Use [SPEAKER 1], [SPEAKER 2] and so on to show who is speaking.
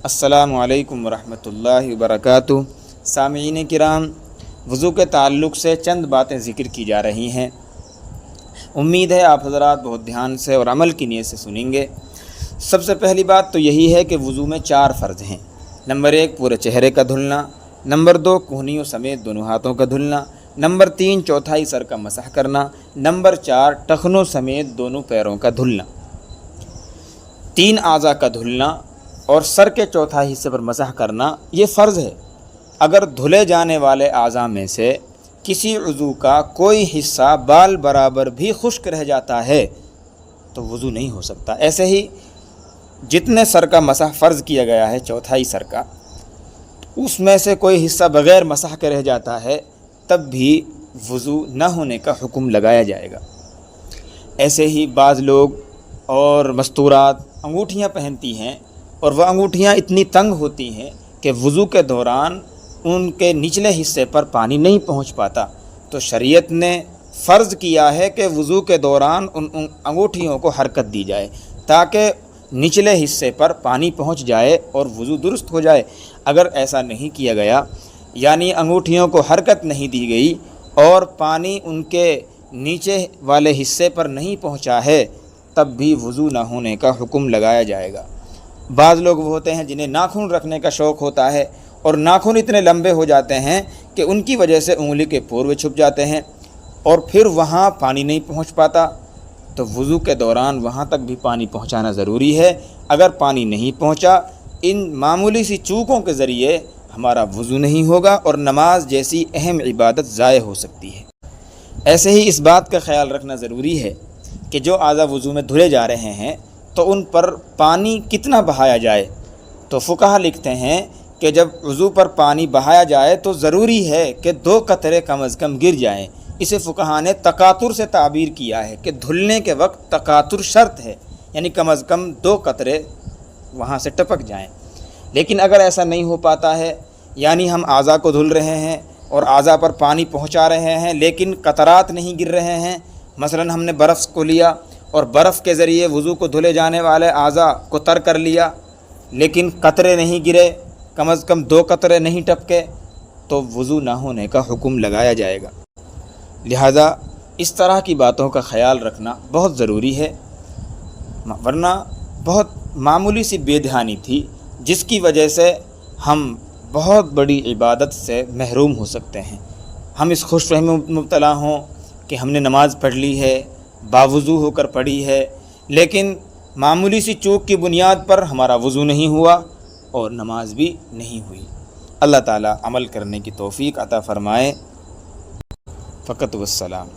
[SPEAKER 1] السلام علیکم ورحمۃ اللہ وبرکاتہ۔ سامعین کرام، وضو کے تعلق سے چند باتیں ذکر کی جا رہی ہیں۔ امید ہے آپ حضرات بہت دھیان سے اور عمل کی نیت سے سنیں گے۔ سب سے پہلی بات تو یہی ہے کہ وضو میں 4 فرض ہیں۔ نمبر 1 پورے چہرے کا دھلنا، نمبر 2 کہنیوں سمیت دونوں ہاتھوں کا دھلنا، نمبر 3 چوتھائی سر کا مسح کرنا، نمبر 4 ٹخنوں سمیت دونوں پیروں کا دھلنا۔ 3 اعضاء کا دھلنا اور سر کے چوتھائی حصے پر مسح کرنا یہ فرض ہے۔ اگر دھلے جانے والے اعضاء میں سے کسی عضو کا کوئی حصہ بال برابر بھی خشک رہ جاتا ہے تو وضو نہیں ہو سکتا۔ ایسے ہی جتنے سر کا مسح فرض کیا گیا ہے چوتھائی سر کا، اس میں سے کوئی حصہ بغیر مسح کے رہ جاتا ہے تب بھی وضو نہ ہونے کا حکم لگایا جائے گا۔ ایسے ہی بعض لوگ اور مستورات انگوٹھیاں پہنتی ہیں اور وہ انگوٹھیاں اتنی تنگ ہوتی ہیں کہ وضو کے دوران ان کے نچلے حصے پر پانی نہیں پہنچ پاتا، تو شریعت نے فرض کیا ہے کہ وضو کے دوران ان انگوٹھیوں کو حرکت دی جائے تاکہ نچلے حصے پر پانی پہنچ جائے اور وضو درست ہو جائے۔ اگر ایسا نہیں کیا گیا، یعنی انگوٹھیوں کو حرکت نہیں دی گئی اور پانی ان کے نیچے والے حصے پر نہیں پہنچا ہے، تب بھی وضو نہ ہونے کا حکم لگایا جائے گا۔ بعض لوگ وہ ہوتے ہیں جنہیں ناخن رکھنے کا شوق ہوتا ہے اور ناخن اتنے لمبے ہو جاتے ہیں کہ ان کی وجہ سے انگلی کے پورے چھپ جاتے ہیں اور پھر وہاں پانی نہیں پہنچ پاتا، تو وضو کے دوران وہاں تک بھی پانی پہنچانا ضروری ہے۔ اگر پانی نہیں پہنچا، ان معمولی سی چوکوں کے ذریعے ہمارا وضو نہیں ہوگا اور نماز جیسی اہم عبادت ضائع ہو سکتی ہے۔ ایسے ہی اس بات کا خیال رکھنا ضروری ہے کہ جو اعضاء وضو میں دھلے جا رہے ہیں تو ان پر پانی کتنا بہایا جائے۔ تو فقہا لکھتے ہیں کہ جب وضو پر پانی بہایا جائے تو ضروری ہے کہ 2 قطرے کم از کم گر جائیں۔ اسے فقہا نے تقاطر سے تعبیر کیا ہے کہ دھلنے کے وقت تقاطر شرط ہے، یعنی کم از کم 2 قطرے وہاں سے ٹپک جائیں۔ لیکن اگر ایسا نہیں ہو پاتا ہے، یعنی ہم اعضاء کو دھل رہے ہیں اور اعضاء پر پانی پہنچا رہے ہیں لیکن قطرات نہیں گر رہے ہیں، مثلا ہم نے برف کو لیا اور برف کے ذریعے وضو کو دھلے جانے والے اعضاء کو تر کر لیا لیکن قطرے نہیں گرے، کم از کم 2 قطرے نہیں ٹپکے، تو وضو نہ ہونے کا حکم لگایا جائے گا۔ لہذا اس طرح کی باتوں کا خیال رکھنا بہت ضروری ہے، ورنہ بہت معمولی سی بے دھیانی تھی جس کی وجہ سے ہم بہت بڑی عبادت سے محروم ہو سکتے ہیں۔ ہم اس خوش فہمی میں مبتلا ہوں کہ ہم نے نماز پڑھ لی ہے، باوضو ہو کر پڑھی ہے، لیکن معمولی سی چوک کی بنیاد پر ہمارا وضو نہیں ہوا اور نماز بھی نہیں ہوئی۔ اللہ تعالیٰ عمل کرنے کی توفیق عطا فرمائے۔ فقط والسلام۔